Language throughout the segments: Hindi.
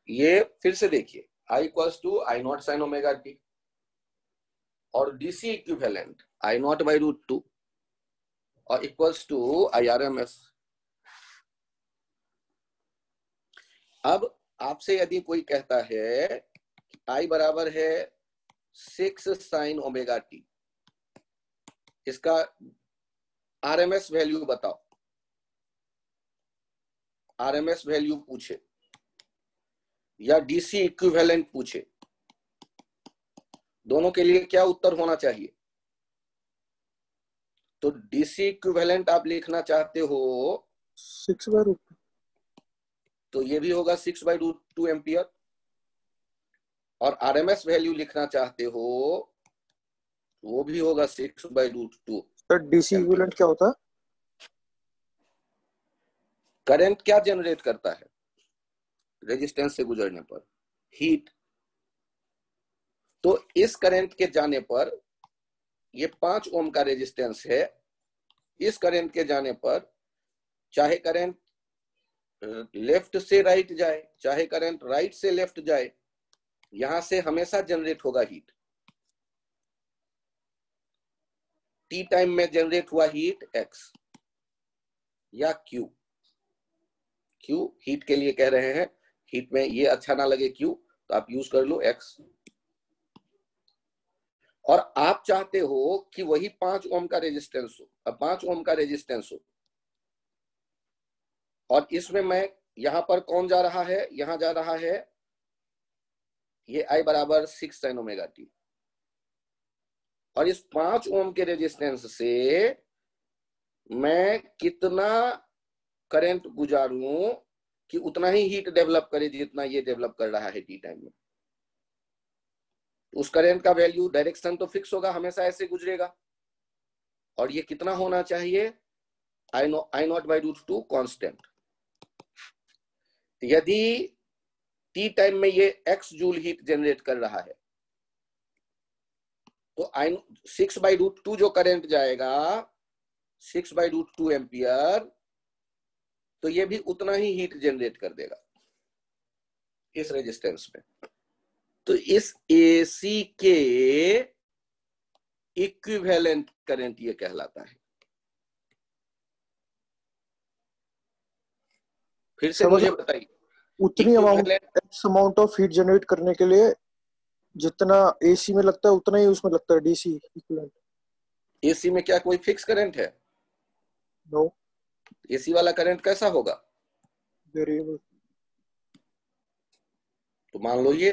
ये फिर से देखिए, I equals to I naught sine omega T और DC equivalent I naught by root two और equals to I R M S. अब आपसे यदि कोई कहता है I बराबर है 6 साइन ओमेगा टी, इसका आरएमएस वैल्यू बताओ, आरएमएस वैल्यू पूछे या डीसी इक्विवेलेंट पूछे, दोनों के लिए क्या उत्तर होना चाहिए? तो डीसी इक्विवेलेंट आप लिखना चाहते हो 6 बाय रूट, तो ये भी होगा 6 बाई रूट 2 एम्पियर, और आरएमएस वैल्यू लिखना चाहते हो वो भी होगा 6 by root 2। Sir DC equivalent क्या होता है? करंट क्या जनरेट करता है रेजिस्टेंस से गुजरने पर? हीट। तो इस करंट के जाने पर, ये 5 ओम का रेजिस्टेंस है, इस करंट के जाने पर चाहे करंट लेफ्ट से राइट जाए, चाहे करंट राइट से लेफ्ट जाए, यहां से हमेशा जनरेट होगा हीट। टी टाइम में जनरेट हुआ हीट एक्स या क्यू, क्यू हीट के लिए कह रहे हैं, हीट में ये अच्छा ना लगे क्यू तो आप यूज कर लो एक्स। और आप चाहते हो कि वही 5 ओम का रेजिस्टेंस हो, 5 ओम का रेजिस्टेंस हो, और इसमें मैं यहां पर कौन जा रहा है, यहां जा रहा है ये आई बराबर 6 साइन ओमेगा टी, और इस 5 ओम के रेजिस्टेंस से मैं कितना करंट गुजारूं कि उतना ही हीट डेवलप करे जितना ये डेवलप कर रहा है टी टाइम में। उस करंट का वैल्यू, डायरेक्शन तो फिक्स होगा, हमेशा ऐसे गुजरेगा, और ये कितना होना चाहिए? आई नॉट बाई रूट 2 कॉन्स्टेंट। यदि टी टाइम में ये एक्स जूल हीट जनरेट कर रहा है तो 6 बाई रूट 2 जो करंट जाएगा 6 बाई रूट 2 एम्पियर, तो ये भी उतना ही हीट जनरेट कर देगा इस रेजिस्टेंस में। तो इस एसी के इक्विवेलेंट करंट ये कहलाता है। फिर से मुझे बताइए, उतनी अमाउंट ऑफ हीट जनरेट करने के लिए जितना एसी में लगता है उतना ही उसमें लगता है डीसी इक्विवेलेंट। एसी में क्या कोई फिक्स करंट है? नो। एसी वाला करंट कैसा होगा? वेरिएबल। तो मान लो ये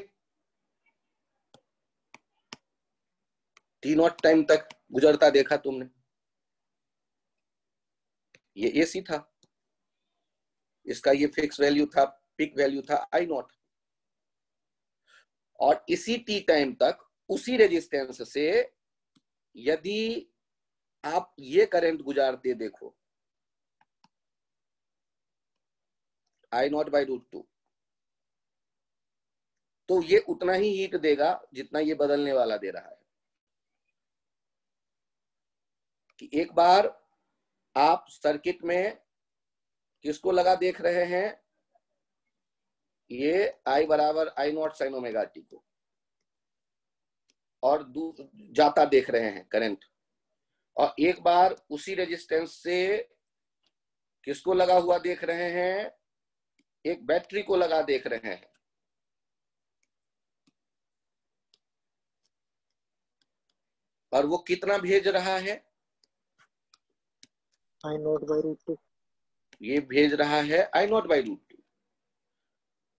टी नॉट टाइम तक गुजरता देखा तुमने, ये एसी था, इसका ये फिक्स वैल्यू था, पिक वैल्यू था आई नॉट, और इसी टी टाइम तक उसी रेजिस्टेंस से यदि आप ये करंट गुजारते देखो आई नॉट बाई रूट 2, तो ये उतना ही हीट देगा जितना ये बदलने वाला दे रहा है। कि एक बार आप सर्किट में किसको लगा देख रहे हैं, ये आई बराबर आई नॉट साइन ओमेगा टी को, और जाता देख रहे हैं करंट, और एक बार उसी रेजिस्टेंस से किसको लगा हुआ देख रहे हैं, एक बैटरी को लगा देख रहे हैं, और वो कितना भेज रहा है? आई नॉट बाई रूट 2। ये भेज रहा है आई नॉट बाई रूट 2।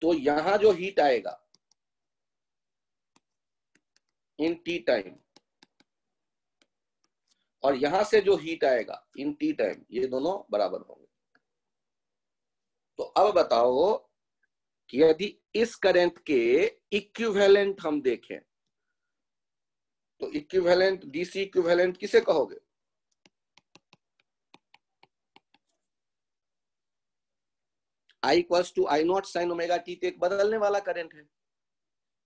तो यहां जो हीट आएगा इन टी टाइम, और यहां से जो हीट आएगा इन टी टाइम, ये दोनों बराबर होंगे। तो अब बताओ कि यदि इस करंट के इक्विवेलेंट हम देखें तो इक्विवेलेंट, डीसी इक्विवेलेंट किसे कहोगे? I equals to I naught sine omega T, तो एक बदलने वाला करंट है,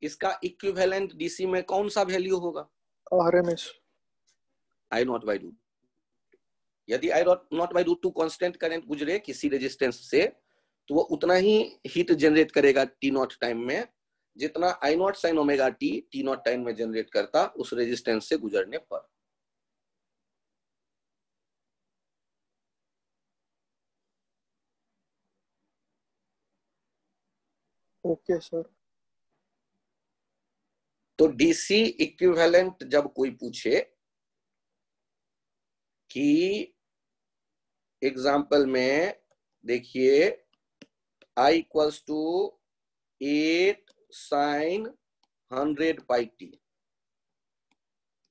इसका इक्विवेलेंट डीसी में कौन सा वैल्यू होगा? RMS, I naught by root. यदि I naught by root 2 constant current गुजरे किसी रेजिस्टेंस से, तो वो उतना ही हीट जनरेट करेगा टी नॉट टाइम में जितना I naught sine omega T naught time में जनरेट करता उस रेजिस्टेंस से गुजरने पर। Okay sir. तो डीसी इक्विवेलेंट जब कोई पूछे कि एग्जाम्पल में देखिए I equals to 8 sine 100 pi T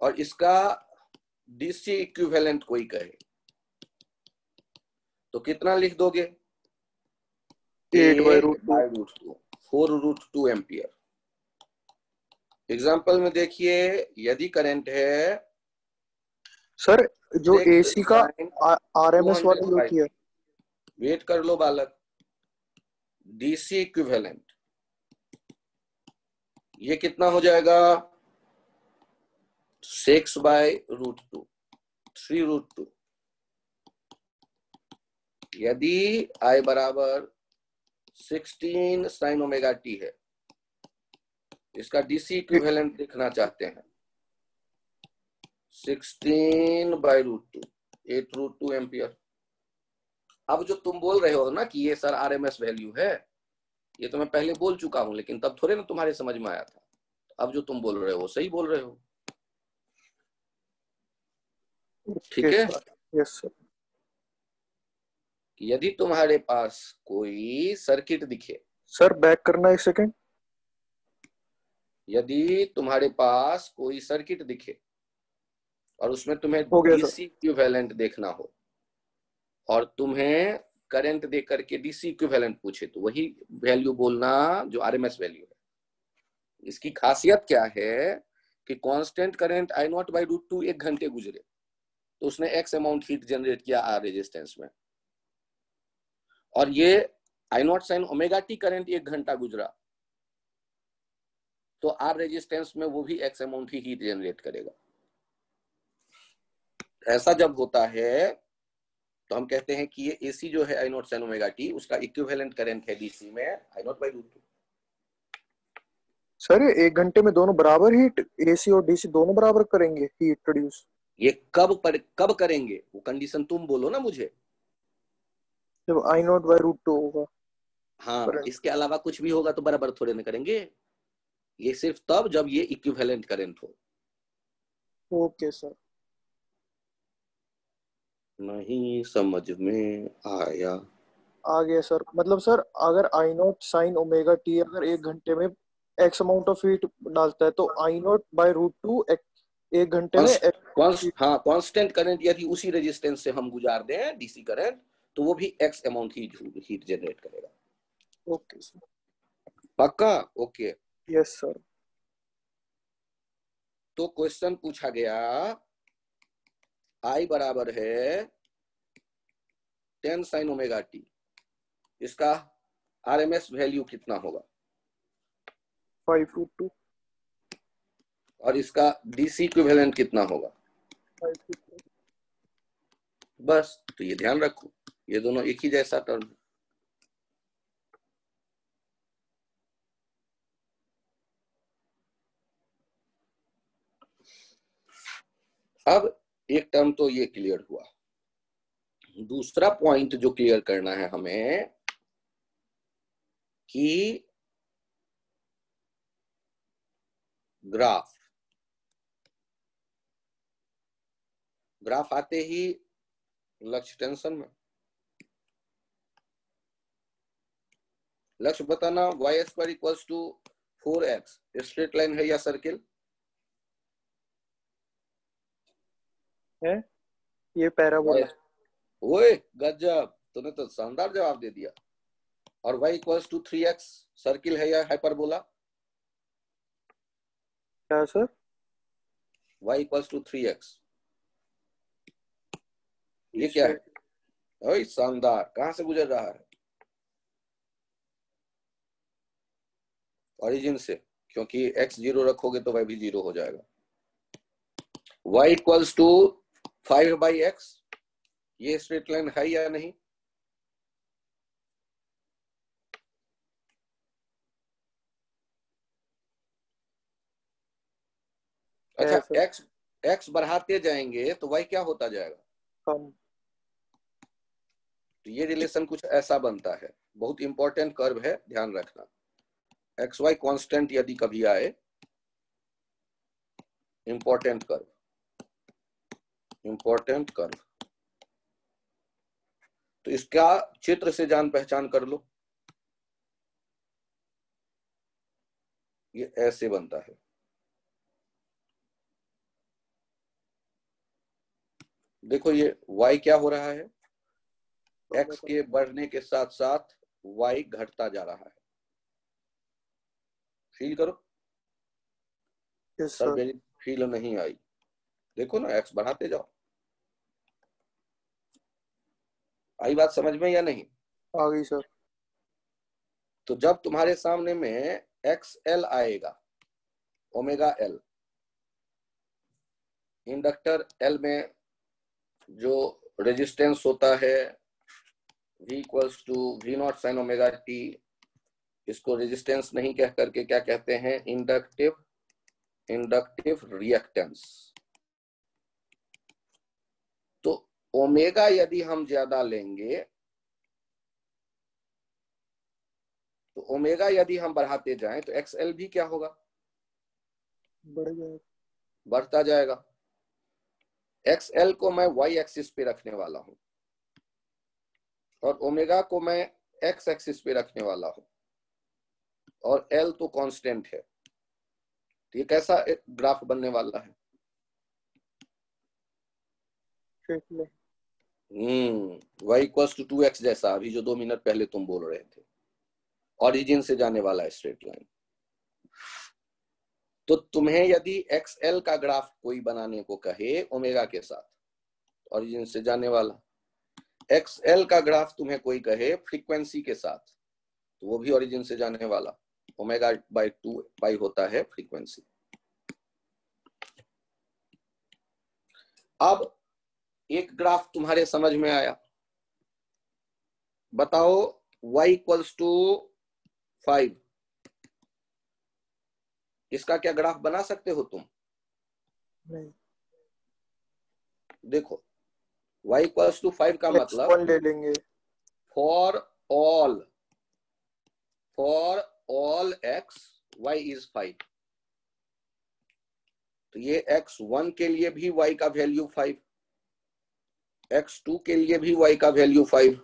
और इसका डीसी इक्विवेलेंट कोई कहे तो कितना लिख दोगे? 8/√2 4√2 एम्पियर। एग्जाम्पल में देखिए यदि करंट है सर जो एसी का आरएमएस वाला जो किया, वेट कर लो बालक, डीसी इक्विवेलेंट ये कितना हो जाएगा? 6/√2 3√2। यदि I बराबर 16 साइन ओमेगा टी है, इसका डीसी इक्विवेलेंट देखना चाहते हैं, 16/√2 8√2 एम्पियर। अब जो तुम बोल रहे हो ना कि ये सर आरएमएस वैल्यू है, ये तो मैं पहले बोल चुका हूं लेकिन तब थोड़े ना तुम्हारे समझ में आया था। अब जो तुम बोल रहे हो सही बोल रहे हो, ठीक है? Yes sir. यदि तुम्हारे पास कोई सर्किट दिखे, सर बैक करना एक सेकेंड। यदि तुम्हारे पास कोई सर्किट दिखे और उसमें तुम्हें हो गया डीसी इक्विवेलेंट देखना हो और तुम्हें करंट दे करके डीसी इक्विवेलेंट पूछे तो वही वैल्यू बोलना जो आरएमएस वैल्यू है। इसकी खासियत क्या है कि कांस्टेंट करंट I0/√2 1 घंटे गुजरे तो उसने एक्स अमाउंट हीट जनरेट किया आर रेजिस्टेंस में, और ये I0 sign omega T current 1 घंटा गुजरा तो आर रेजिस्टेंस में वो भी एक्स अमाउंट ही हीट जनरेट करेगा। ऐसा जब होता है तो हम कहते हैं कि ये एसी जो है I0 साइन ओमेगा टी उसका इक्विवेलेंट करंट है डीसी में I0/√2। सर ये 1 घंटे में दोनों बराबर हीट, एसी और डीसी दोनों बराबर करेंगे हीट प्रोड्यूस? ये कब करेंगे वो कंडीशन तुम बोलो ना मुझे। जब I0/√2 होगा। हाँ, इसके अलावा कुछ भी होगा तो बराबर थोड़े ना करेंगे, ये सिर्फ तब जब ये इक्विवेलेंट करंट हो। Okay sir. नहीं समझ में आया? आ गया सर। मतलब सर अगर I0 साइन ओमेगा टी अगर 1 घंटे में एक्स अमाउंट ऑफ हीट डालता है तो I0/√2 1 घंटे में हाँ कांस्टेंट करंट यदि उसी रेजिस्टेंस से हम गुजार दें डीसी करंट तो वो भी एक्स अमाउंट हीट जनरेट करेगा। Okay sir. पक्का? Okay yes sir. तो क्वेश्चन पूछा गया I बराबर है 10 साइन ओमेगा टी, इसका आरएमएस वैल्यू कितना होगा? 5√2। और इसका डीसी इक्विवेलेंट कितना होगा? 5√2। बस तो ये ध्यान रखो, ये दोनों एक ही जैसा टर्म है। अब एक टर्म तो ये क्लियर हुआ, दूसरा पॉइंट जो क्लियर करना है हमें कि ग्राफ आते ही लक्ष्य टेंशन में, लक्ष्य बताना y² equals to 4x straight line है या सर्किल है? ये पैराबोला। ओए गजब, तूने तो शानदार जवाब दे दिया। और y equals to 3x circle है या हाइपरबोला? क्या sir? y equals to 3x ये क्या है? ओए शानदार, कहां से गुजर रहा है? ओरिजिन से, क्योंकि x 0 रखोगे तो y भी 0 हो जाएगा। y इक्वल्स टू 5/x ये स्ट्रेट लाइन है या नहीं? अच्छा, ऐसा एक्स बढ़ाते जाएंगे तो वाई क्या होता जाएगा? कम। तो ये रिलेशन कुछ ऐसा बनता है, बहुत इंपॉर्टेंट कर्व है, ध्यान रखना। एक्स वाई कांस्टेंट यदि कभी आए, इंपॉर्टेंट कर्व, इंपॉर्टेंट कर्व, तो इसका चित्र से जान पहचान कर लो। ये ऐसे बनता है, देखो ये y क्या हो रहा है, x के बढ़ने के साथ साथ y घटता जा रहा है। फील करो। Yes sir sir. मेरी फील नहीं आई। देखो ना, x बढ़ाते जाओ। आई बात समझ में या नहीं? आ गई सर। तो जब तुम्हारे सामने में XL आएगा, ओमेगा L, इंडक्टर L में जो रेजिस्टेंस होता है V equals to V naught sine omega t, इसको रेजिस्टेंस नहीं कह करके क्या कहते हैं? Inductive reactance. तो ओमेगा यदि हम ज्यादा लेंगे, तो ओमेगा यदि हम बढ़ाते जाएं तो XL भी क्या होगा? बढ़ जाएगा। बढ़ता जाएगा। XL को मैं y एक्सिस पे रखने वाला हूं और ओमेगा को मैं x एक्सिस पे रखने वाला हूं, और L तो कांस्टेंट है। तो ये कैसा एक ग्राफ बनने वाला है? y इक्वल्स टू 2x, जैसा अभी जो 2 मिनट पहले तुम बोल रहे थे, ओरिजिन से जाने वाला है स्ट्रेट लाइन। तो तुम्हें यदि XL का ग्राफ कोई बनाने को कहे ओमेगा के साथ, ओरिजिन से जाने वाला, XL का ग्राफ तुम्हें कोई कहे फ्रीक्वेंसी के साथ, तो वो भी ओरिजिन से जाने वाला। ओमेगा बाय 2 पाई होता है फ्रीक्वेंसी। अब एक ग्राफ तुम्हारे समझ में आया, बताओ y इक्वल्स टू 5, इसका क्या ग्राफ बना सकते हो तुम? नहीं। देखो y इक्वल्स टू 5 का मतलब ले लेंगे। For all x y is 5। तो ये x1 के लिए भी y का वैल्यू 5, x2 के लिए भी y का वैल्यू 5,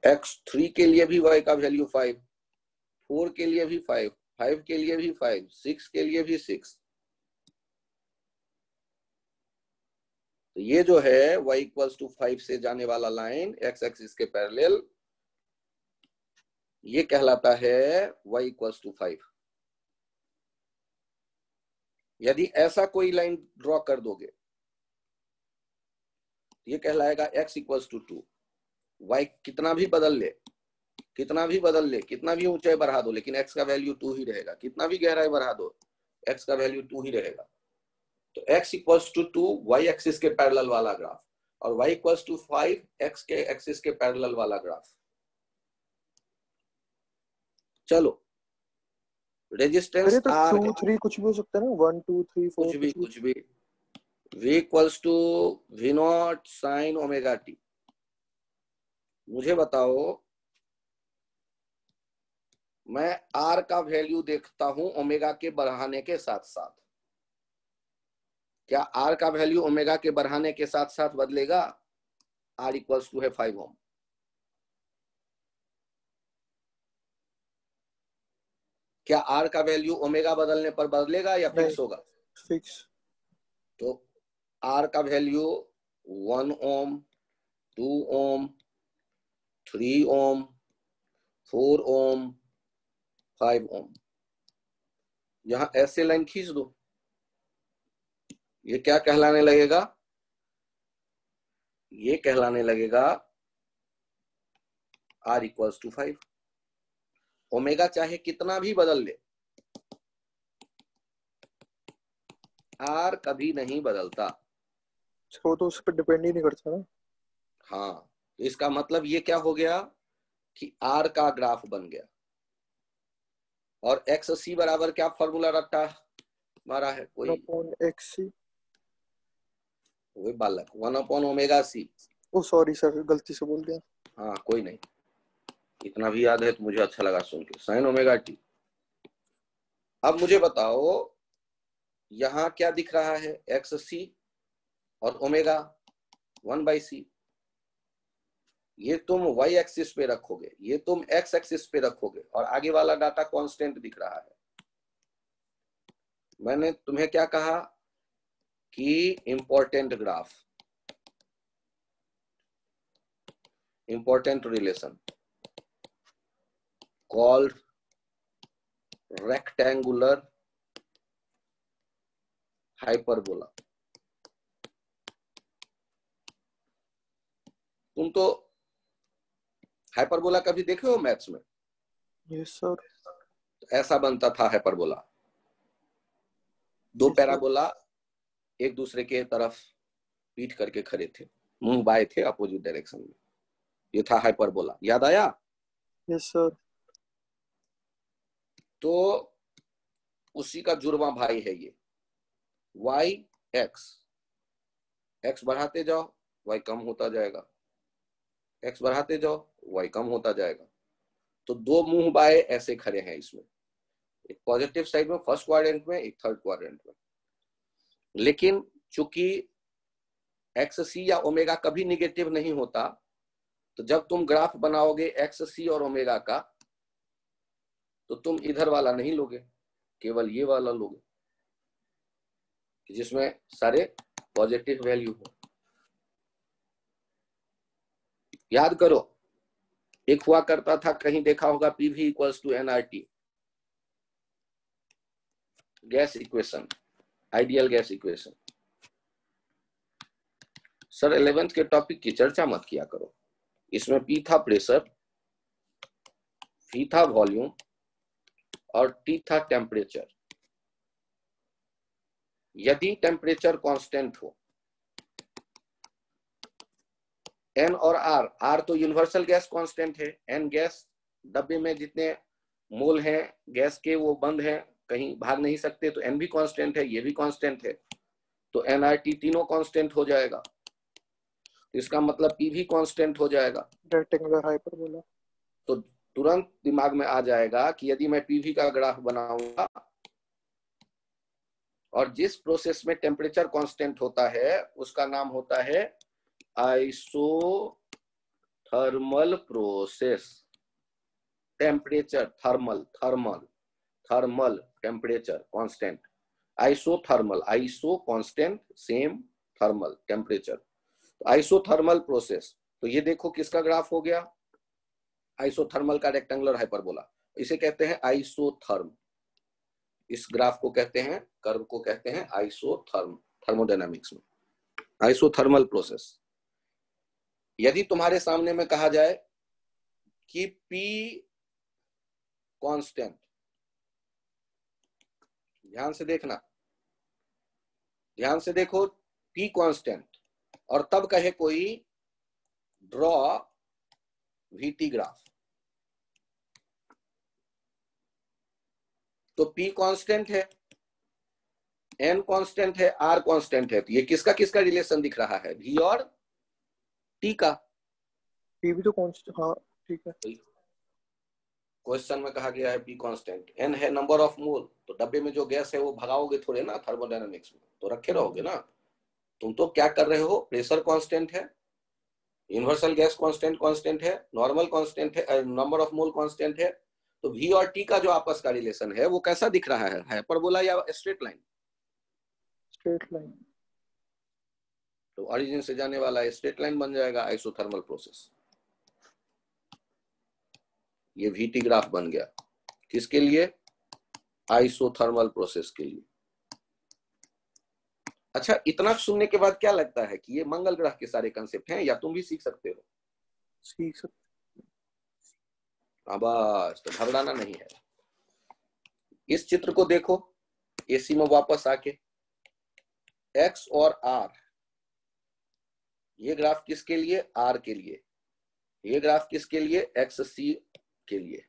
x3 के लिए भी y का वैल्यू 5, 4 के लिए भी 5, 5 के लिए भी 5, 6 के लिए भी 6। तो ये जो है y इक्वल्स टू 5 से जाने वाला लाइन x एक्सिस के पैरेलल, ये कहलाता है y इक्वल्स टू 5। यदि ऐसा कोई लाइन ड्रॉ कर दोगे, ये कहलाएगा x इक्वल्स टू 2। y कितना भी बदल ले, कितना भी बदल ले, कितना भी ऊंचाई बढ़ा दो, लेकिन x का वैल्यू 2 ही रहेगा। कितना भी गहराई बढ़ा दो, x का वैल्यू 2 ही रहेगा। तो x equals to 2 y axis के पैरेलल वाला ग्राफ, और y इक्वल्स टू 5 x के एक्सिस के पैरेलल वाला ग्राफ। चलो, रेजिस्टेंस तो R 2 3 कुछ भी हो सकता है ना, 1 2 3 4 कुछ भी v equals to v naught sine omega t। मुझे बताओ, मैं R का वैल्यू देखता हूं ओमेगा के बढ़ाने के साथ साथ, क्या R का वैल्यू ओमेगा के बढ़ाने के साथ साथ बदलेगा? R इक्वल्स टू है 5 ओम। क्या R का वैल्यू ओमेगा बदलने पर बदलेगा या फिक्स होगा? फिक्स। तो R का वैल्यू 1 ओम, 2 ओम, 3 ओम, 4 ओम, 5 ओम। यहां ऐसे लाइन खींच दो, ये क्या कहलाने लगेगा? ये कहलाने लगेगा R इक्वल्स टू 5। ओमेगा चाहे कितना भी बदल ले, R कभी नहीं बदलता। वो तो उस पर डिपेंड ही नहीं करता ना। हाँ, तो इसका मतलब ये क्या हो गया कि R का ग्राफ बन गया। और एक्स सी बराबर क्या फॉर्मूला रखता है? मारा है कोई? 1/xc। वही बालक 1/ओमेगा c। ओ सॉरी सर, गलती से बोल दिया। हाँ कोई नहीं, इतना भी याद है तो मुझे अच्छा लगा सुन के, sin ओमेगा t। अब मुझे बताओ यहाँ क्या दिख रहा है, xc और ओमेगा 1/c। ये तुम y एक्सिस पे रखोगे, ये तुम x एक्सिस पे रखोगे, और आगे वाला डाटा कांस्टेंट दिख रहा है। मैंने तुम्हें क्या कहा कि important graph, important relation called rectangular hyperbola. तुम तो हाइपरबोला कभी देखे हो मैथ्स में? Yes sir. ऐसा बनता था हाइपरबोला, दो यस सर। पैराबोला एक दूसरे के तरफ पीट करके खड़े थे, मुंह बाएं थे अपोजिट डायरेक्शन में, ये था हाइपरबोला। याद आया? Yes sir. तो उसी का जुड़वा भाई है ये y x बढ़ाते जाओ y कम होता जाएगा, x बढ़ाते जाओ y कम होता जाएगा। तो दो मुंह बाएं ऐसे खड़े हैं इसमें, एक पॉजिटिव साइड में फर्स्ट क्वाड्रेंट में, एक थर्ड क्वाड्रेंट में। लेकिन चूंकि एक्स-सी या ओमेगा कभी निगेटिव नहीं होता, तो जब तुम ग्राफ बनाओगे एक्स-सी और ओमेगा का, तो तुम इधर वाला नहीं लोगे, केवल ये वाला लोगे जिसमें सारे पॉजिटिव वैल्यू हो। याद करो, एक हुआ करता था, कहीं देखा होगा, PV equals to NRT, gas equation, ideal gas equation. Sir 11th के टॉपिक की चर्चा मत किया करो, इसमें पी था प्रेशर, V था वॉल्यूम और T था टेम्परेचर। यदि टेम्परेचर कांस्टेंट हो, N और R तो यूनिवर्सल गैस कांस्टेंट है, N गैस, डब्बे में जितने मोल हैं गैस के वो बंद हैं, कहीं भाग नहीं सकते, तो N भी कांस्टेंट है, ये भी कांस्टेंट है, तो NRT तीनों कांस्टेंट हो जाएगा। इसका मतलब P भी कांस्टेंट हो जाएगा। Rectangular hyperbola. तो तुरंत दिमाग में आ जाएगा कि यदि मैं पीवी का ग्राफ बनाऊंगा और जिस प्रोसेस में टेम्परेचर कांस्टेंट होता है उसका नाम होता है isothermal process. Temperature thermal, thermal temperature constant, isothermal, iso constant, same, thermal temperature, तो आइसोथर्मल प्रोसेस। तो ये देखो किसका ग्राफ हो गया, आइसोथर्मल का रेक्टेंगुलर हाइपरबोला, इसे कहते हैं आइसोथर्म। इस ग्राफ को कहते हैं, कर्व को कहते हैं आइसोथर्म, थर्मोडायनामिक्स में आइसोथर्मल प्रोसेस। यदि तुम्हारे सामने में कहा जाए कि P कांस्टेंट, ध्यान से देखना, ध्यान से देखो, P कांस्टेंट, और तब कहे कोई ड्रॉ VT ग्राफ, तो P कांस्टेंट है, N कांस्टेंट है, R कांस्टेंट है, तो ये किसका किसका रिलेशन दिख रहा है, V और T का। P भी तो कांस्टेंट, हाँ ठीक है। क्वेश्चन में कहा गया है P कांस्टेंट, N है नंबर ऑफ मोल, तो डब्बे में जो गैस है वो भगाओगे थोड़े ना थर्मोडायनामिक्स में, तो रखे रहोगे ना। तुम तो क्या कर रहे हो, प्रेशर कांस्टेंट है, यूनिवर्सल गैस कांस्टेंट कांस्टेंट है, नॉर्मल कांस्टेंट है, नंबर ऑफ मोल कांस्टेंट है, तो V और T का जो आपस का रिलेशन है वो कैसा दिख रहा है, हाइपरबोला या स्ट्रेट लाइन? Straight line. तो ओरिजिन से जाने वाला स्ट्रेट लाइन बन जाएगा आइसोथर्मल प्रोसेस। ये VT ग्राफ बन गया, किसके लिए, आइसोथर्मल प्रोसेस के लिए। अच्छा, इतना सुनने के बाद क्या लगता है कि ये मंगल ग्रह के सारे कंसेप्ट हैं, या तुम भी सीख सकते हो? सीख सकते। हाँ बस, तो घबराना नहीं है। इस चित्र को देखो, एसी में वापस आके, X और R, ये ग्राफ किसके लिए, R के लिए, ये ग्राफ किसके लिए, XC के लिए,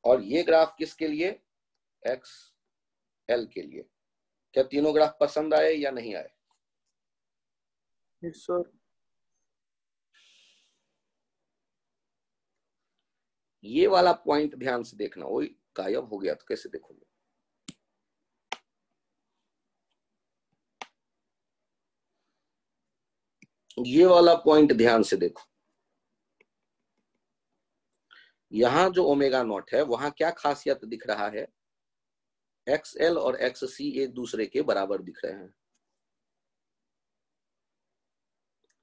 और ये ग्राफ किसके लिए, XL के लिए। क्या तीनों ग्राफ पसंद आए या नहीं आए? Yes sir. ये वाला पॉइंट ध्यान से देखना। वही गायब हो गया तो कैसे देखोगे? ये वाला पॉइंट ध्यान से देखो। यहां जो ओमेगा नॉट है वहां क्या खासियत दिख रहा है? XL और XC एक दूसरे के बराबर दिख रहे हैं।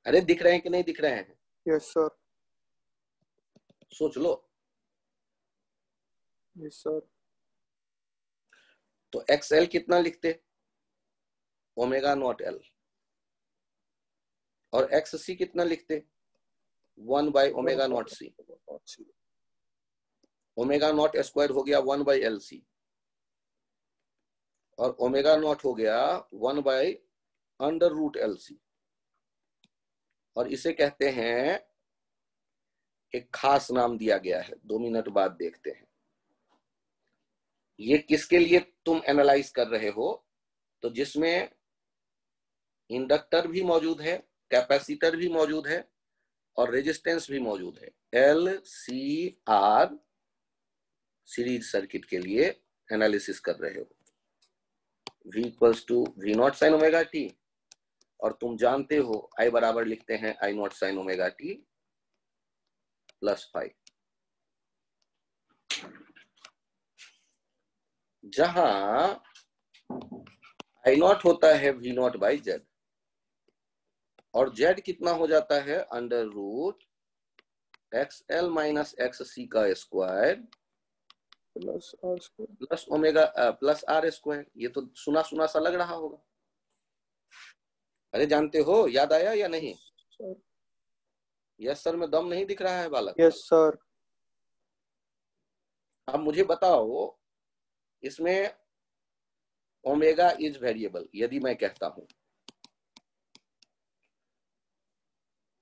अरे दिख रहे हैं कि नहीं दिख रहे हैं? Yes sir. सोच लो। Yes sir. तो XL कितना लिखते? Omega naught L। और XC कितना लिखते? 1/ओमेगा naught C। Omega naught square हो गया 1/LC और ओमेगा नॉट हो गया 1/√LC। और इसे कहते हैं, एक खास नाम दिया गया है, 2 मिनट बाद देखते हैं। ये किसके लिए तुम एनालाइज कर रहे हो? तो जिसमें इंडक्टर भी मौजूद है, कैपेसिटर भी मौजूद है और रेजिस्टेंस भी मौजूद है। LCR सीरीज सर्किट के लिए एनालिसिस कर रहे हो। V = V0 sin omega t और तुम जानते हो I बराबर लिखते हैं I0 sin ओमेगा t +5। जहां I0 होता है V0/Z और Z कितना हो जाता है? √XL - XC का square plus omega plus R²। ये तो सुना सुना सा लग रहा होगा। अरे जानते हो, याद आया या नहीं? सर। यस सर में दम नहीं दिख रहा है बालक। Yes sir. अब मुझे बताओ, इसमें ओमेगा इज वेरिएबल यदि मैं कहता हूं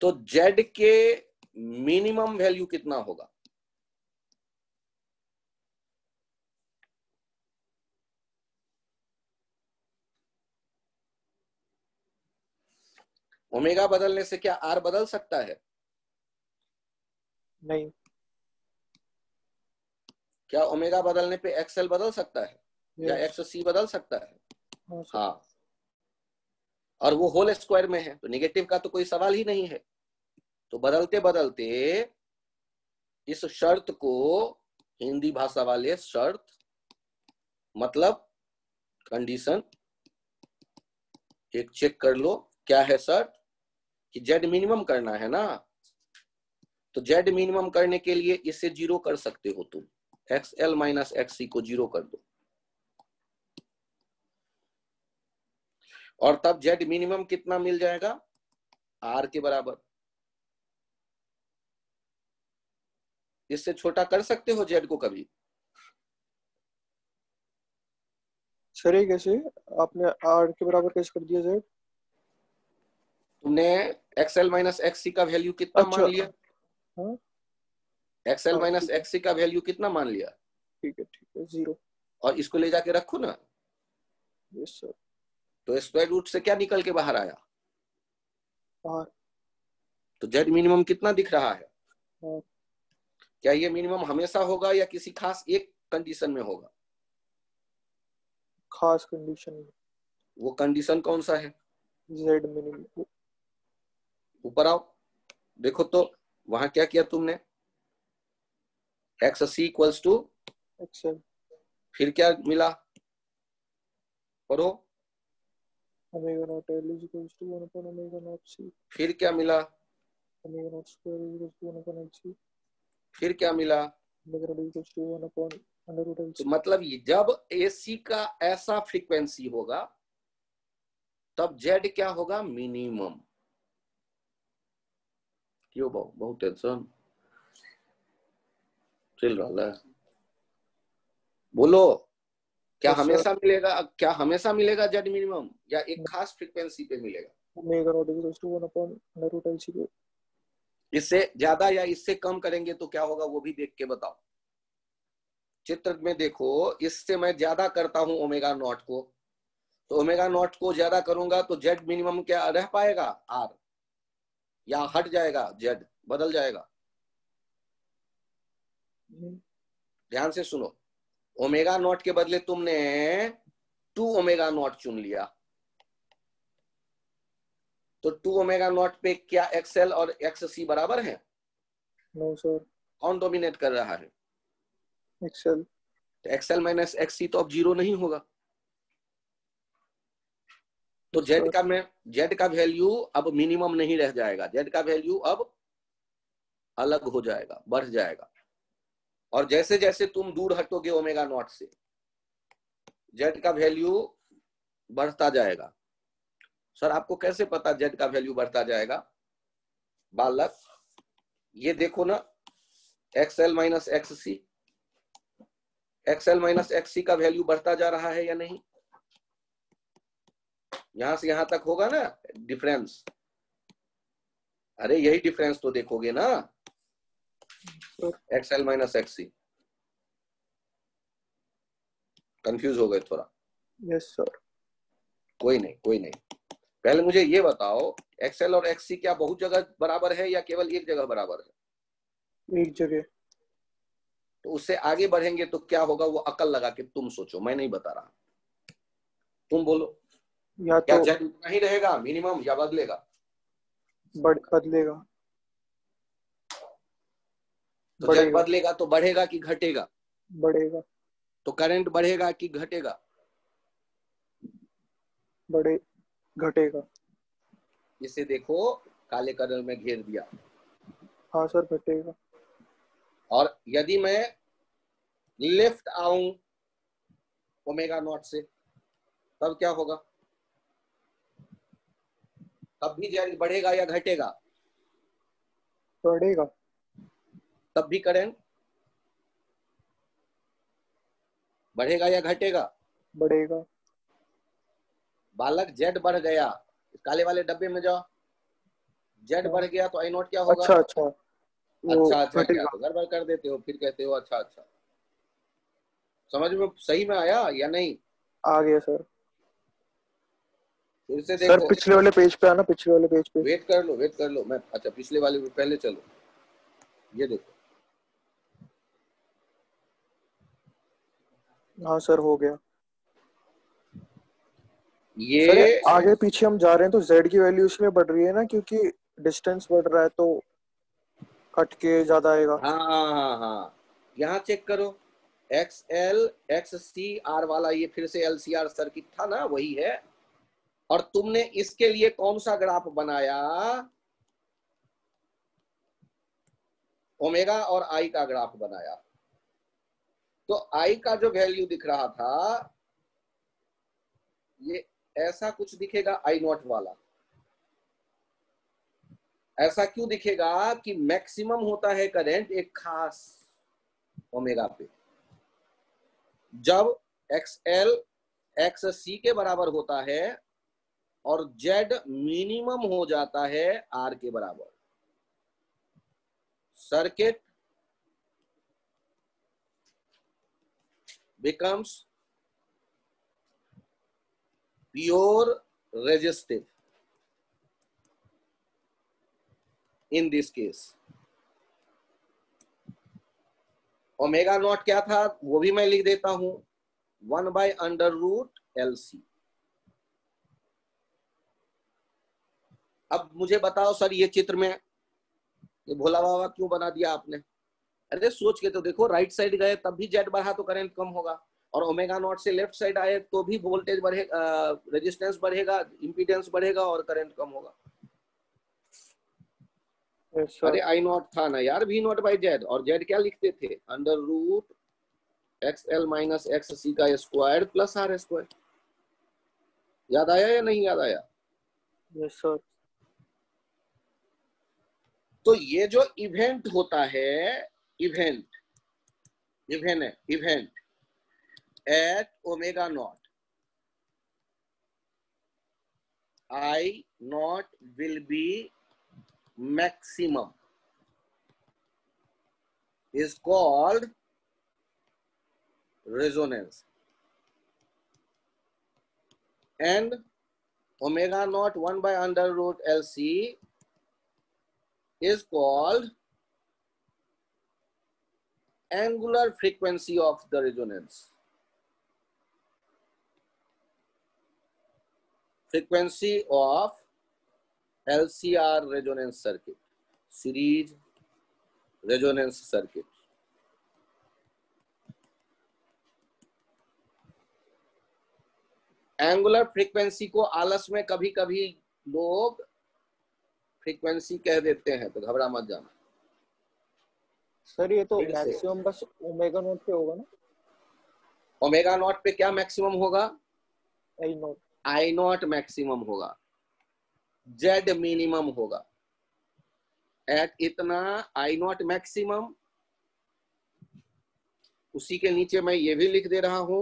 तो Z के मिनिमम वैल्यू कितना होगा? ओमेगा बदलने से क्या R बदल सकता है? नहीं। क्या ओमेगा बदलने पे XL बदल सकता है या यस। XC बदल सकता है? हाँ सर। हाँ। और वो होल स्क्वायर में है तो नेगेटिव का तो कोई सवाल ही नहीं है। तो बदलते बदलते इस शर्त को, हिंदी भाषा वाले शर्त मतलब कंडीशन, एक चेक कर लो। क्या है शर्त? कि Z मिनिमम करना है ना, तो Z मिनिमम करने के लिए इसे 0 कर सकते हो तुम। XL - XC को 0 कर दो और तब Z मिनिमम कितना मिल जाएगा? R के बराबर। इससे छोटा कर सकते हो Z को कभी? सर ये कैसे आपने R के बराबर कैसे कर दिया सर? तुमने XL - XC का वैल्यू कितना अच्छा। मान लिया? हाँ। XL हाँ - XC का वैल्यू कितना मान लिया? ठीक है 0। और इसको ले जाके रखो ना। Yes sir. तो स्क्वायर रूट से क्या निकल के बाहर आया? R। तो Z मिनिमम कितना दिख रहा है? R। क्या ये मिनिमम हमेशा होगा या किसी खास एक कंडीशन में होगा? खास कंडीशन में। वो कंडीशन कौन सा है? Z minimum. ऊपर आओ, देखो तो वहां क्या किया तुमने? XC = XL। फिर क्या मिला? पढ़ो। ओमेगा नॉट L = 1/ओमेगा नॉट C। फिर क्या मिला? Omega naught square = 1/LC। फिर क्या मिला? Omega naught = 1/√LC। तो मतलब जब AC का ऐसा फ्रीक्वेंसी होगा तब Z क्या होगा? मिनिमम। क्यों बहुत टेंशन चल रहा है? बोलो। क्या यस सर। हमेशा मिलेगा? क्या हमेशा मिलेगा Z मिनिमम या एक खास फ्रीक्वेंसी पे मिलेगा? Omega naught = 1/√LC। इससे ज्यादा या इससे कम करेंगे तो क्या होगा वो भी देख के बताओ। चित्र में देखो, इससे मैं ज्यादा करता हूं ओमेगा नॉट को तो ओमेगा नॉट को ज्यादा करूंगा तो जेड मिनिमम क्या रह पाएगा, आर, या हट जाएगा, जेड बदल जाएगा। ध्यान से सुनो, ओमेगा नॉट के बदले तुमने 2 ओमेगा नॉट चुन लिया, तो 2 ओमेगा नॉट पे क्या एक्सएल और एक्ससी बराबर है? No sir. कौन डोमिनेट कर रहा है? एक्सएल। तो एक्सएल माइनस एक्ससी तो अब 0 नहीं होगा। तो जेड का वैल्यू अब मिनिमम नहीं रह जाएगा, जेड का वैल्यू अब अलग हो जाएगा, बढ़ जाएगा। और जैसे जैसे तुम दूर हटोगे ओमेगा नॉट से, जेड का वैल्यू बढ़ता जाएगा। सर आपको कैसे पता जेड का वैल्यू बढ़ता जाएगा? बालक ये देखो ना, एक्सएल माइनस एक्ससी, एक्सएल माइनस एक्ससी का वैल्यू बढ़ता जा रहा है या नहीं? यहां से यहां तक होगा ना डिफरेंस। अरे यही डिफरेंस तो देखोगे ना, एक्सएल माइनस एक्ससी। कंफ्यूज हो गए थोड़ा? Yes sir. कोई नहीं, कोई नहीं। पहले मुझे ये बताओ, एक्सएल और एक्ससी क्या बहुत जगह बराबर है या केवल एक जगह बराबर है? एक जगह। तो उससे आगे बढ़ेंगे तो क्या होगा, वो अकल लगा के तुम सोचो, मैं नहीं बता रहा, तुम बोलो। या क्या तो जेड उतना ही रहेगा मिनिमम या बदलेगा? बदलेगा। तो जेड बढ़ेगा। बदलेगा तो बढ़ेगा कि घटेगा? बढ़ेगा। तो करंट बढ़ेगा कि घटेगा? बढ़े घटेगा। इसे देखो, काले कलर में घेर दिया। हाँ सर, घटेगा। और यदि मैं लेफ्ट आऊं ओमेगा नॉट से, तब क्या होगा? तब भी जेड बढ़ेगा या घटेगा? बढ़ेगा। तब भी करंट बढ़ेगा या घटेगा? बढ़ेगा। बालक जेड बढ़ गया, काले वाले डब्बे में जाओ, जेड हाँ। बढ़ गया तो आई नॉट क्या होगा? अच्छा अच्छा, वो अच्छा अच्छा क्या, घटेगा। तो गड़बड़ कर देते हो, फिर कहते हो अच्छा अच्छा। समझ में सही में आया या नहीं? आ गया सर। फिर से सर देखो, पिछले वाले पेज पे आना, पिछले वाले पेज पे। वेट कर लो, वेट कर लो, मैं अच्छा पिछले वाले पे पहले चलो। ये देखो, हाँ सर, हो गया। सर ये ये आगे पीछे हम जा रहे हैं तो जेड की वैल्यू इसमें बढ़ रही है ना, क्योंकि डिस्टेंस बढ़ रहा है तो कट के ज्यादा आएगा। हाँ हाँ हाँ, यहाँ चेक करो, X L X C R वाला ये फिर से एलसीआर सर्किट था ना, वही है। और तुमने इसके लिए कौन सा ग्राफ बनाया? ओमेगा और आई का ग्राफ बनाया। तो आई का जो वैल्यू दिख रहा था, ये ऐसा कुछ दिखेगा, आई नॉट वाला। ऐसा क्यों दिखेगा कि मैक्सिमम होता है करंट एक खास ओमेगा पे, जब एक्स एल एक्स सी के बराबर होता है और जेड मिनिमम हो जाता है आर के बराबर। Circuit becomes pure resistive in this case। Omega naught क्या था वो भी मैं लिख देता हूं, 1/√LC। अब मुझे बताओ सर, ये चित्र में ये भोला बाबा क्यों बना दिया आपने? अरे सोच के तो देखो, राइट साइड गए तब भी जेड बढ़ा तो करंट कम होगा, और ओमेगा नॉट से लेफ्ट साइड आए तो भी वोल्टेज बढ़ेगा, रेजिस्टेंस बढ़ेगा, इंपीडेंस बढ़ेगा और करंट कम होगा। यस अरे सर। आई नॉट था ना यार, वी नॉट बाई जेड, और जेड क्या लिखते थे, √XL माइनस XC का स्क्वायर प्लस R स्क्वायर। याद आया या नहीं याद आया? Yes sir. तो ये जो इवेंट होता है, event event at omega naught, I not will be maximum, is called resonance। and omega naught 1 by under root LC is called angular frequency of the resonance. Frequency of LCR resonance circuit, series resonance circuit. Angular frequency को आलस में कभी कभी लोग फ्रीक्वेंसी कह देते हैं, तो घबरा मत जाना। सर ये तो मैक्सिमम बस ओमेगा नॉट पे होगा ना? ओमेगा नॉट पे क्या मैक्सिमम होगा? आई नॉट। आई नॉट मैक्सिमम होगा, जेड मिनिमम होगा। एट इतना आई नॉट मैक्सिमम, उसी के नीचे मैं ये भी लिख दे रहा हूं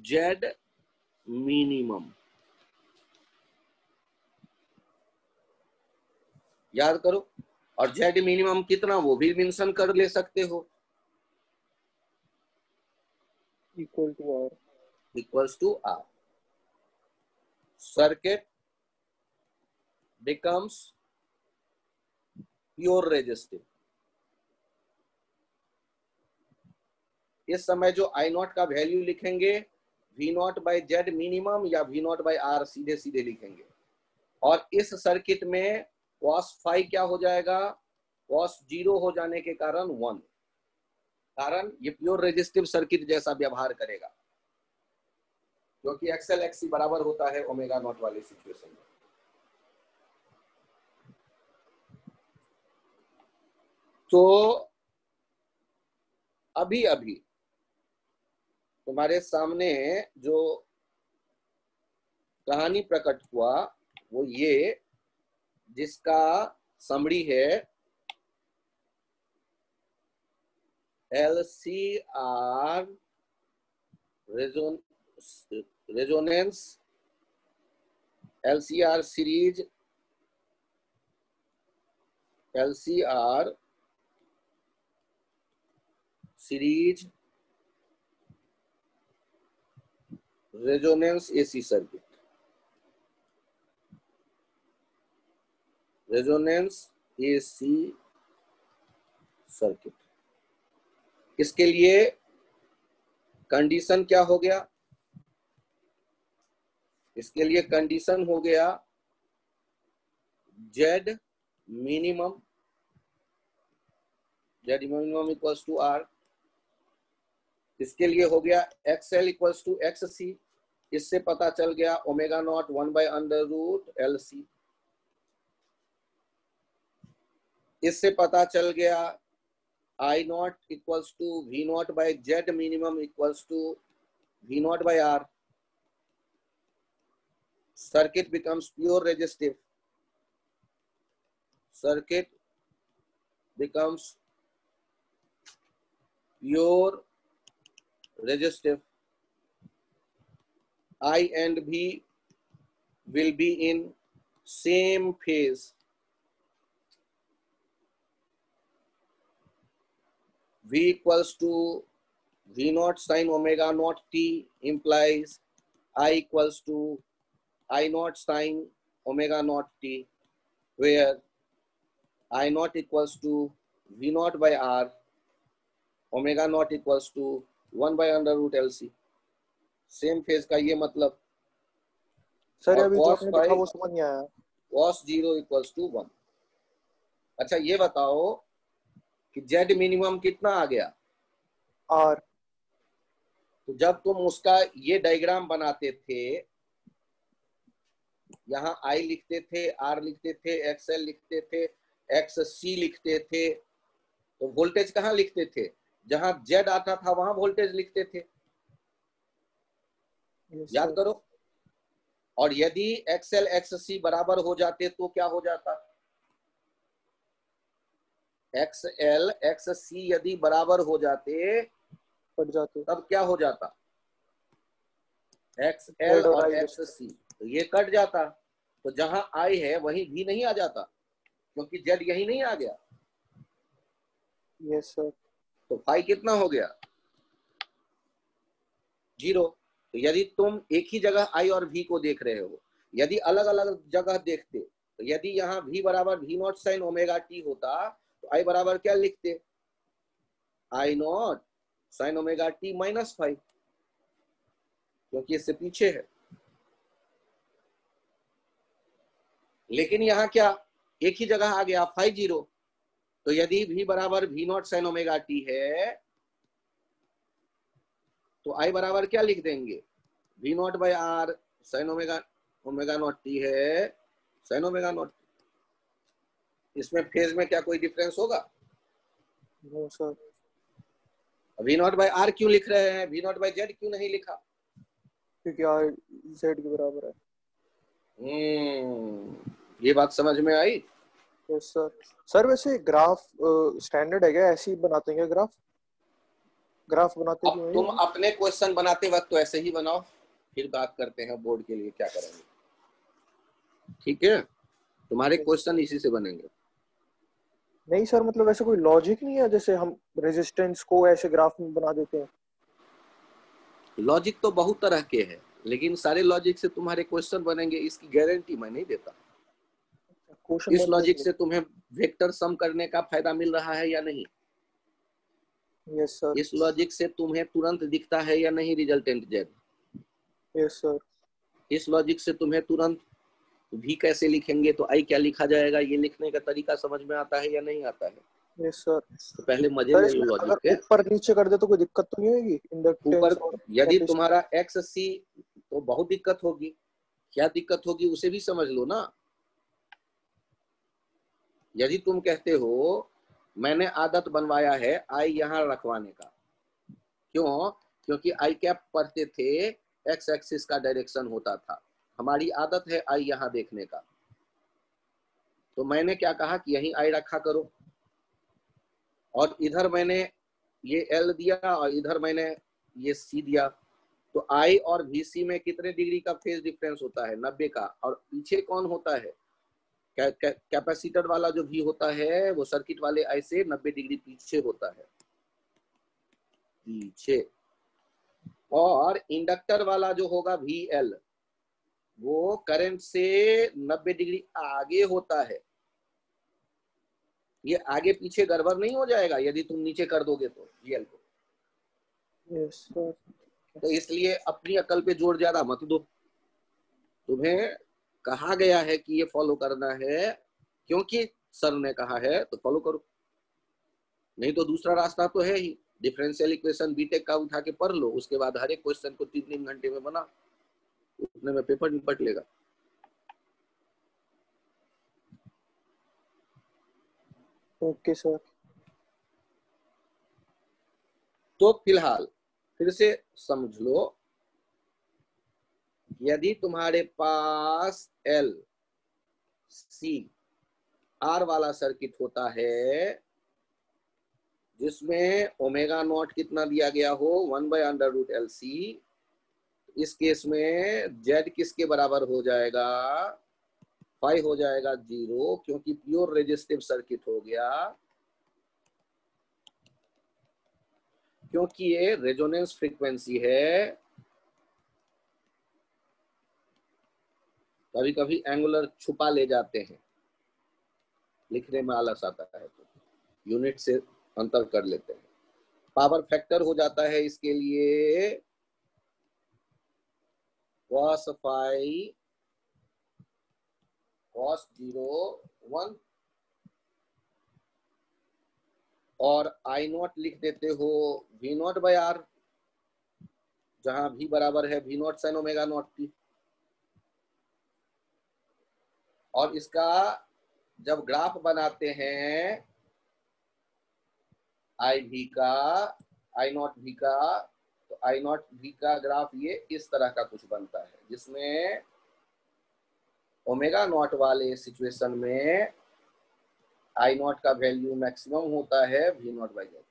जेड मिनिमम। याद करो, और जेड मिनिमम कितना वो भी मेंशन कर ले सकते हो, equal to R. Equals to R. Circuit becomes pure resistive। इस समय जो आई नॉट का वैल्यू लिखेंगे V naught by Z minimum या वी नॉट बाई आर सीधे सीधे लिखेंगे, और इस सर्किट में cos फाई क्या हो जाएगा? cos 0 हो जाने के कारण 1, कारण ये प्योर रेजिस्टिव सर्किट जैसा व्यवहार करेगा, क्योंकि एक्सएल एक्सी बराबर होता है ओमेगा नॉट वाली सिचुएशन में। तो अभी अभी तुम्हारे सामने जो कहानी प्रकट हुआ वो ये, जिसका समरी है LCR resonance, LCR series, LCR series resonance AC circuit, resonance AC circuit. इसके लिए कंडीशन क्या हो गया? इसके लिए कंडीशन हो गया Z minimum, Z minimum equals to R. इसके लिए हो गया X L equals to X C. इससे पता चल गया omega naught 1 by under root L C. इससे पता चल गया I naught equals to V naught by Z minimum equals to V naught by R. Circuit becomes pure resistive. Circuit becomes pure resistive. I and V will be in same phase. V equals to V naught sin omega naught t implies I equals to I naught sin omega naught t, where I naught equals to V naught by R, omega naught equals to 1 by under root LC। Same phase का ये मतलब। सर अभी जो आपने लिखा वो समझ नहीं आया। cos 0 equals to 1। अच्छा ये बताओ कि जेड मिनिमम कितना आ गया? R। तो जब तुम उसका ये डायग्राम बनाते थे, यहाँ I लिखते थे, R लिखते थे, XL लिखते थे, XC लिखते थे, तो वोल्टेज कहाँ लिखते थे? जहां Z आता था वहां वोल्टेज लिखते थे। याद करो। और यदि XL XC बराबर हो जाते तो क्या हो जाता? XL XC यदि बराबर हो जाते कट जाते, तब क्या हो जाता? XL और XC, तो ये कट जाता, तो जहां I है वहीं भी नहीं आ जाता, क्योंकि Z यही नहीं आ गया। Yes sir. तो फाई कितना हो गया? 0। तो यदि तुम एक ही जगह आई और वी को देख रहे हो, यदि अलग अलग जगह देखते तो यदि यहाँ v बराबर v naught sine omega T होता तो आई बराबर क्या लिखते, आई नॉट साइन ओमेगा टी -5, क्योंकि इससे पीछे है। लेकिन यहाँ क्या, एक ही जगह आ गया 5-0, तो यदि v बराबर v naught sine omega t है तो आई बराबर क्या लिख देंगे, v naught by R sine omega naught t है साइन ओमेगा नॉट। इसमें फेज में क्या कोई डिफरेंस होगा? No sir. v naught by R क्यों लिख रहे हैं, v नॉट बाई जेड क्यों नहीं लिखा? क्योंकि आर जेड के बराबर है। ये बात समझ में आई? Yes sir. सर वैसे ग्राफ स्टैंडर्ड है क्या, ऐसे ही बनाते हैं क्या ग्राफ बनाते अब क्यों तुम हैं? अपने क्वेश्चन बनाते वक्त तो ऐसे ही बनाओ, फिर बात करते हैं बोर्ड के लिए क्या करेंगे। ठीक है, तुम्हारे क्वेश्चन इसी से बनेंगे। नहीं सर, मतलब ऐसे कोई लॉजिक नहीं है जैसे हम रेजिस्टेंस को ऐसे ग्राफ में बना देते हैं? लॉजिक तो बहुत तरह के हैं, लेकिन सारे लॉजिक से तुम्हारे क्वेश्चन बनेंगे इसकी गारंटी मैं नहीं देता। क्वेश्चन इस लॉजिक बनते से तुम्हें वेक्टर सम करने का फायदा मिल रहा है या नहीं? Yes sir. इस लॉजिक से तुम्हें तुरंत दिखता है या नहीं रिजल्टेंट जेड? Yes sir. इस लॉजिक से तुम्हें तुरंत भी कैसे लिखेंगे तो आई क्या लिखा जाएगा ये लिखने का तरीका समझ में आता है या नहीं आता है? Yes sir. तो पहले मजे सर ले लो इसमें लॉजिक अगर के। ऊपर नीचे कर दे तो कोई दिक्कत तो नहीं होगी ऊपर इंडक्टेंस और यदि कैपेसिटेंस? तुम्हारा एक्स सी तो बहुत दिक्कत होगी। क्या दिक्कत होगी उसे भी समझ लो ना। यदि तुम कहते हो मैंने आदत बनवाया है आई यहाँ रखवाने का, क्यों? क्योंकि आई कैप पढ़ते थे एक्स एक्सिस का डायरेक्शन होता था, हमारी आदत है आई यहाँ देखने का, तो मैंने क्या कहा कि यहीं आई रखा करो, और इधर मैंने ये एल दिया और इधर मैंने ये सी दिया, तो आई और वीसी में कितने डिग्री का फेज डिफरेंस होता है? 90 का। और पीछे कौन होता है? कैपेसिटर वाला जो भी होता है वो सर्किट वाले आई से 90 डिग्री पीछे होता है, पीछे। और इंडक्टर वाला जो होगा वी एल वो करंट से 90 डिग्री आगे होता है। ये आगे पीछे गड़बड़ नहीं हो जाएगा यदि तुम नीचे कर दोगे तो वी एल को। Yes sir. तो इसलिए अपनी अकल पे जोर ज्यादा मत दो, तुम्हें कहा गया है कि ये फॉलो करना है क्योंकि सर ने कहा है तो फॉलो करो, नहीं तो दूसरा रास्ता तो है ही, डिफरेंशियल इक्वेशन बीटेक का उठा के पढ़ लो, उसके बाद हर एक क्वेश्चन को 3-3 घंटे में बना, उतने में पेपर निपट लेगा। Okay sir. तो फिलहाल फिर से समझ लो, यदि तुम्हारे पास एल सी आर वाला सर्किट होता है जिसमें ओमेगा नॉट कितना दिया गया हो 1/√LC, इस केस में जेड किसके बराबर हो जाएगा? 5 हो जाएगा 0, क्योंकि प्योर रेजिस्टिव सर्किट हो गया, क्योंकि ये रेजोनेंस फ्रीक्वेंसी है। कभी कभी एंगुलर छुपा ले जाते हैं, लिखने में आलस आता है तो यूनिट से अंतर कर लेते हैं। पावर फैक्टर हो जाता है इसके लिए cos 5 cos 0 1, और आई नॉट लिख देते हो वी नॉट बाई आर, जहां v बराबर है V naught sine omega naught t. और इसका जब ग्राफ बनाते हैं आई भी का, आई नॉट भी का, तो आई नॉट भी का ग्राफ ये इस तरह का कुछ बनता है, जिसमें ओमेगा नॉट वाले सिचुएशन में आई नॉट का वैल्यू मैक्सिमम होता है वी नॉट बाई जेड,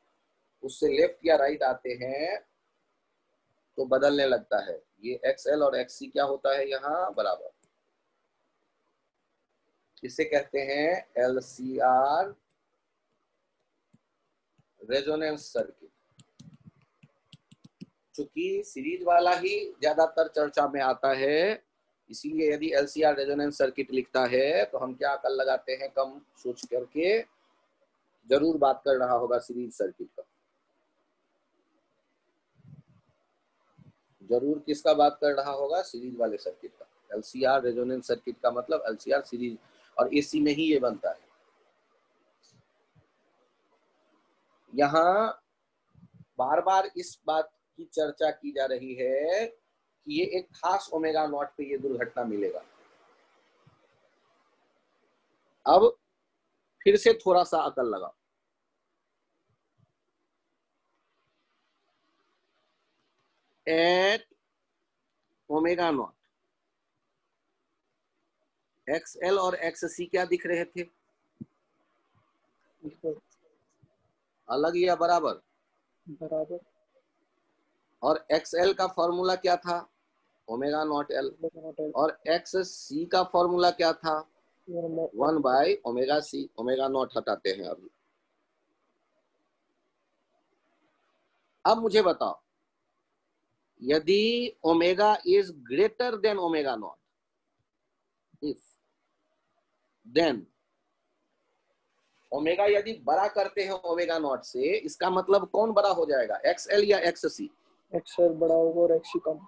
उससे लेफ्ट या राइट आते हैं तो बदलने लगता है, ये एक्सएल और एक्ससी क्या होता है यहाँ बराबर, इसे कहते हैं एलसीआर रेजोनेंस सर्किट। चूंकि सीरीज वाला ही ज्यादातर चर्चा में आता है, इसीलिए यदि एलसीआर रेजोनेंस सर्किट लिखता है तो हम क्या अकल लगाते हैं, कम सोच करके जरूर बात कर रहा होगा सीरीज सर्किट का। जरूर किसका बात कर रहा होगा, सीरीज वाले सर्किट का। एलसीआर रेजोनेंस सर्किट का मतलब एलसीआर सीरीज, और एसी में ही ये बनता है। यहाँ बार बार इस बात की चर्चा की जा रही है कि ये एक खास ओमेगा नॉट पे ये दुर्घटना मिलेगा। अब फिर से थोड़ा सा अकल लगाओ। एट ओमेगा नॉट XL और XC क्या दिख रहे थे, अलग या बराबर? बराबर। और XL का फॉर्मूला क्या था, ओमेगा नॉट L, और XC का फॉर्मूला क्या था, 1 by omega C। Omega naught हटाते हैं अभी। अब मुझे बताओ, यदि omega is greater than omega naught, if then omega यदि बड़ा करते हैं ओमेगा नॉट से, इसका मतलब कौन बड़ा हो जाएगा, XL या XC? XL बड़ा होगा और XC कम।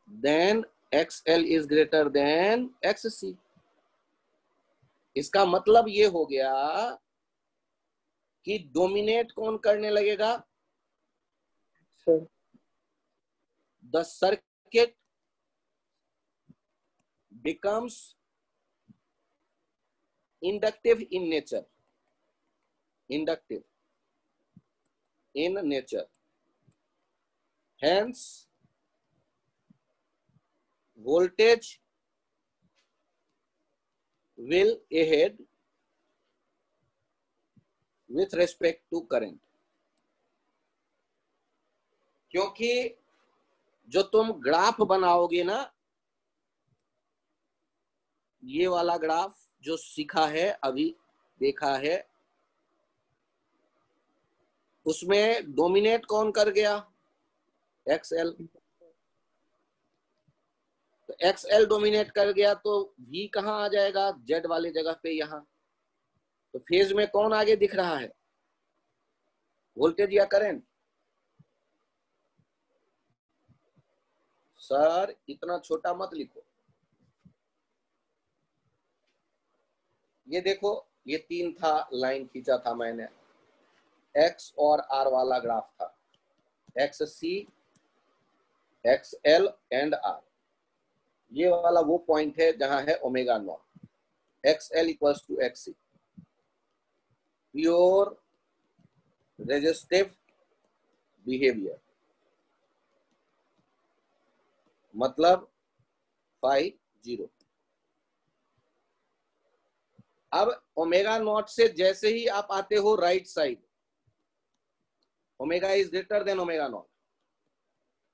Then XL is greater than XC। इसका मतलब ये हो गया कि डोमिनेट कौन करने लगेगा, sir the circuit becomes inductive in nature, inductive in nature, hence voltage will ahead with respect to current। क्योंकि जो तुम ग्राफ बनाओगे ना, ये वाला ग्राफ जो सीखा है अभी, देखा है, उसमें डोमिनेट कौन कर गया, XL। तो XL डोमिनेट कर गया तो V कहाँ आ जाएगा, Z वाली जगह पे यहाँ। तो फेज में कौन आगे दिख रहा है, वोल्टेज या करंट? सर इतना छोटा मत लिखो। ये देखो, ये 3 था, लाइन खींचा था मैंने, X और R वाला ग्राफ था, XC XL एंड R। ये वाला वो पॉइंट है जहां है omega naught, XL equals to XC, pure resistive behaviour, मतलब फाई 0। अब ओमेगा नॉट से जैसे ही आप आते हो right side, omega is greater than omega not,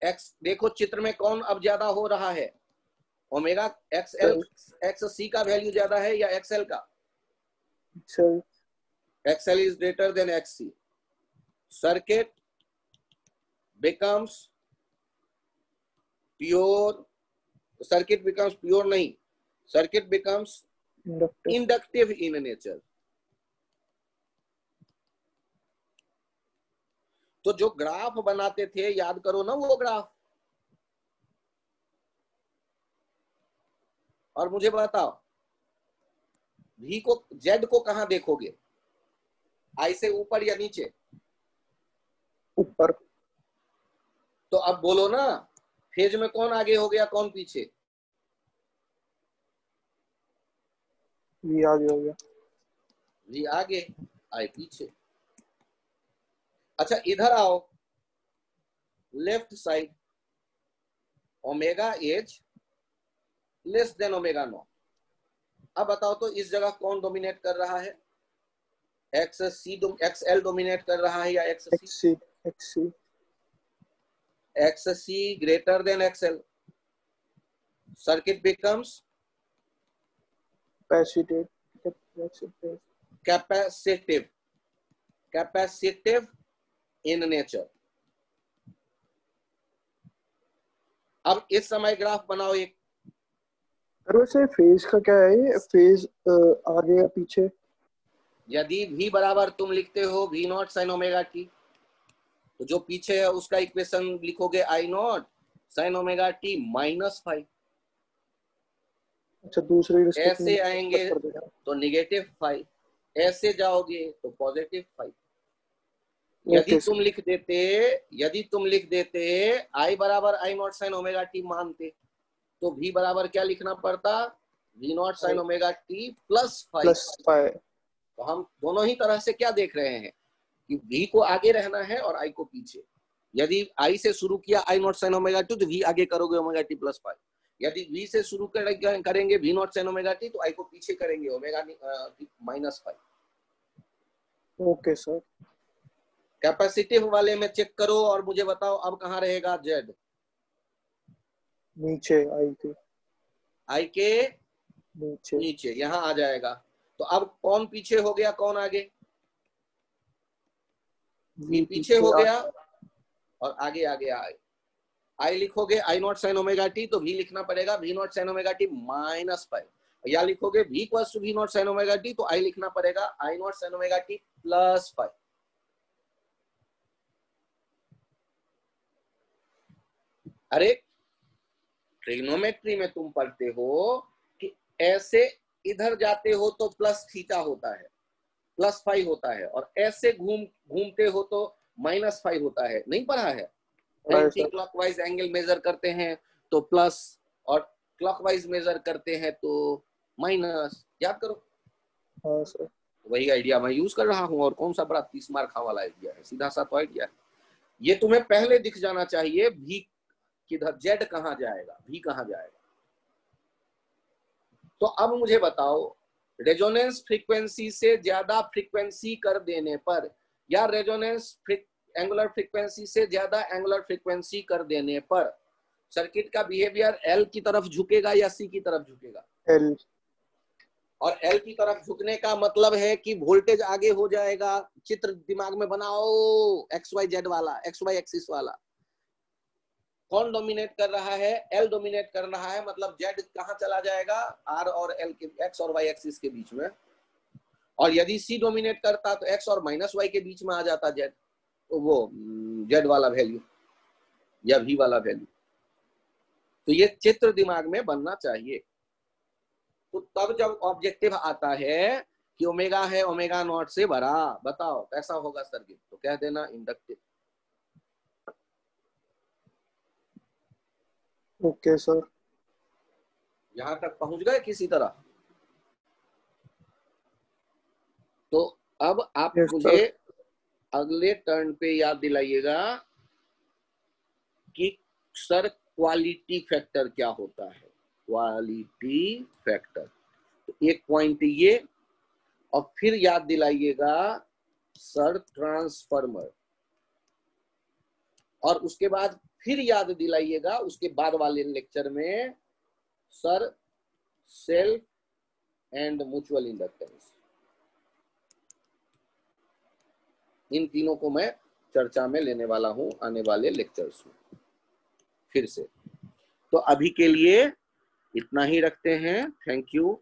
x देखो चित्र में कौन अब ज्यादा हो रहा है, ओमेगा XL XC का वैल्यू ज्यादा है या XL का? XL is greater than XC. Circuit becomes pure, circuit becomes pure नहीं, circuit becomes inductive in nature। तो जो ग्राफ बनाते थे, याद करो ना वो ग्राफ, और मुझे बताओ V को, Z को कहां देखोगे, I से ऊपर या नीचे? ऊपर। तो अब बोलो ना, फेज में कौन आगे हो गया, कौन पीछे? V आगे हो गया। V आगे, I पीछे। अच्छा इधर आओ, left side, omega is less than omega not. अब बताओ तो इस जगह कौन डोमिनेट कर रहा है, XL डोमिनेट कर रहा है या XC? XC greater than XL, circuit becomes capacitive in nature. अब इस समय ग्राफ बनाओ एक। सर वैसे फेज का क्या है, ये फेज आगे या पीछे? यदि v बराबर तुम लिखते हो v naught sine omega T, तो जो पीछे है उसका इक्वेशन लिखोगे I naught sine omega T minus 5। अच्छा, दूसरे रिस्पेक्ट में ऐसे आएंगे कर देना। तो निगेटिव 5, ऐसे जाओगे तो पॉजिटिव 5। यदि ओके तुम सर। लिख देते आई बराबर आई नॉट साइन ओमेगा टी मानते, तो v बराबर क्या लिखना पड़ता, v naught sine omega T plus 5। +5। तो हम दोनों ही तरह से क्या देख रहे हैं कि v को आगे रहना है और i को पीछे। यदि i से शुरू किया आई नॉट साइन ओमेगा टी, तो v आगे करोगे ओमेगा टी प्लस 5। यदि v से शुरू करेंगे v naught sine omega T, तो i को पीछे करेंगे omega T minus 5। Okay sir. Capacitive वाले में चेक करो और मुझे बताओ अब कहाँ रहेगा z। नीचे आई के i के नीचे। नीचे यहाँ आ जाएगा। तो अब कौन पीछे हो गया कौन आगे, v पीछे हो गया और आगे आ गया i। आई लिखोगे I naught sine omega T, तो v लिखना पड़ेगा v naught sine omega T minus 5। या लिखोगे v equals to v naught sine omega T, तो i लिखना पड़ेगा I naught sine omega T plus 5। अरे ट्रिग्नोमेट्री में तुम पढ़ते हो कि ऐसे इधर जाते हो तो प्लस थीटा होता है, प्लस 5 होता है, और ऐसे घूमते हो तो माइनस 5 होता है। नहीं पढ़ा है? एंटी क्लॉकवाइज एंगल मेजर करते हैं तो प्लस, और क्लॉकवाइज मेजर करते हैं तो माइनस। याद करो। हाँ सर। वही आइडिया मैं यूज कर रहा हूं, और कौन सा बड़ा 30 मार्क वाला आइडिया है, सीधा सा तो आइडिया है। ये तुम्हें पहले दिख जाना चाहिए v किधर, z कहां जाएगा, v कहां जाएगा। तो अब मुझे बताओ, रेजोनेंस फ्रीक्वेंसी से ज्यादा फ्रीक्वेंसी कर देने पर, या रेजोनेंस एंगुलर फ्रीक्वेंसी से ज्यादा एंगुलर फ्रीक्वेंसी कर देने पर सर्किट का बिहेवियर L की तरफ झुकेगा या C की तरफ झुकेगा? L। और L की तरफ झुकने का मतलब है कि वोल्टेज आगे हो जाएगा। चित्र दिमाग में बनाओ, XYZ वाला, XY एक्सिस वाला। कौन डोमिनेट कर रहा है? L डोमिनेट कर रहा है, मतलब Z कहां चला जाएगा? R और L के, X और Y एक्सिस के बीच में। और यदि C डोमिनेट करता तो X और माइनस Y के बीच में आ जाता Z, तो वो Z वाला वैल्यू या V वाला वैल्यू। तो ये चित्र दिमाग में बनना चाहिए। तो तब जब ऑब्जेक्टिव आता है कि ओमेगा है ओमेगा नॉट से बड़ा, बताओ कैसा होगा सर्किट, तो कह देना इंडक्टिव। Okay sir. यहां तक पहुंच गए किसी तरह? तो अब आप मुझे अगले टर्न पे याद दिलाइएगा कि सर क्वालिटी फैक्टर क्या होता है। क्वालिटी फैक्टर, तो एक पॉइंट ये, और फिर याद दिलाइएगा सर ट्रांसफार्मर, और उसके बाद फिर याद दिलाइएगा उसके बाद वाले लेक्चर में sir self and mutual inductance. इन तीनों को मैं चर्चा में लेने वाला हूं आने वाले लेक्चर्स में फिर से। तो अभी के लिए इतना ही रखते हैं। Thank you.